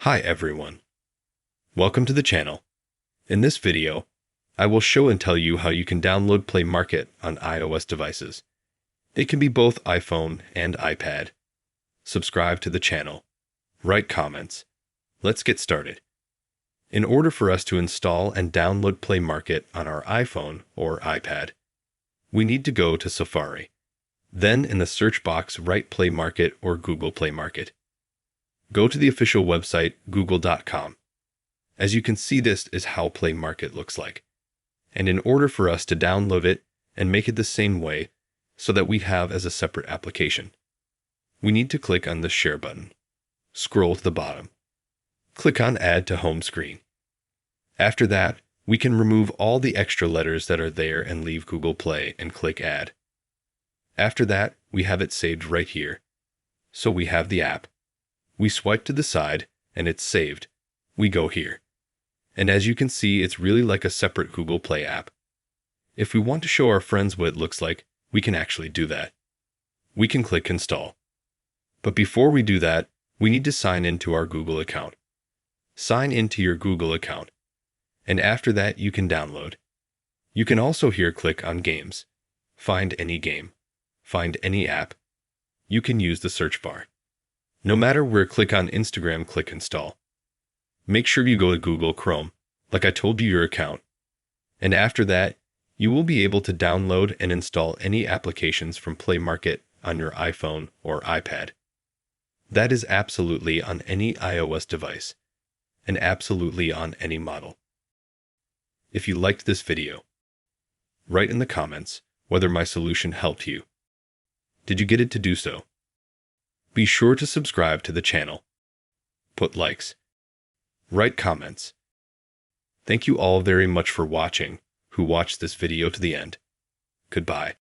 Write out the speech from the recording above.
Hi everyone. Welcome to the channel. In this video, I will show and tell you how you can download Play Market on iOS devices. It can be both iPhone and iPad. Subscribe to the channel. Write comments. Let's get started. In order for us to install and download Play Market on our iPhone or iPad, we need to go to Safari. Then in the search box, write Play Market or Google Play Market. Go to the official website, google.com. As you can see, this is how Play Market looks like. And in order for us to download it and make it the same way so that we have as a separate application, we need to click on the Share button. Scroll to the bottom. Click on Add to Home Screen. After that, we can remove all the extra letters that are there and leave Google Play and click Add. After that, we have it saved right here. So we have the app. We swipe to the side and it's saved. We go here. And as you can see, it's really like a separate Google Play app. If we want to show our friends what it looks like, we can actually do that. We can click Install. But before we do that, we need to sign into our Google account. Sign into your Google account. And after that, you can download. You can also here click on Games. Find any game. Find any app. You can use the search bar. No matter where, click on Instagram, click Install. Make sure you go to Google Chrome, like I told you your account. And after that, you will be able to download and install any applications from Play Market on your iPhone or iPad. That is absolutely on any iOS device, and absolutely on any model. If you liked this video, write in the comments whether my solution helped you. Did you get it to do so? Be sure to subscribe to the channel. Put likes. Write comments. Thank you all very much for watching, who watched this video to the end. Goodbye.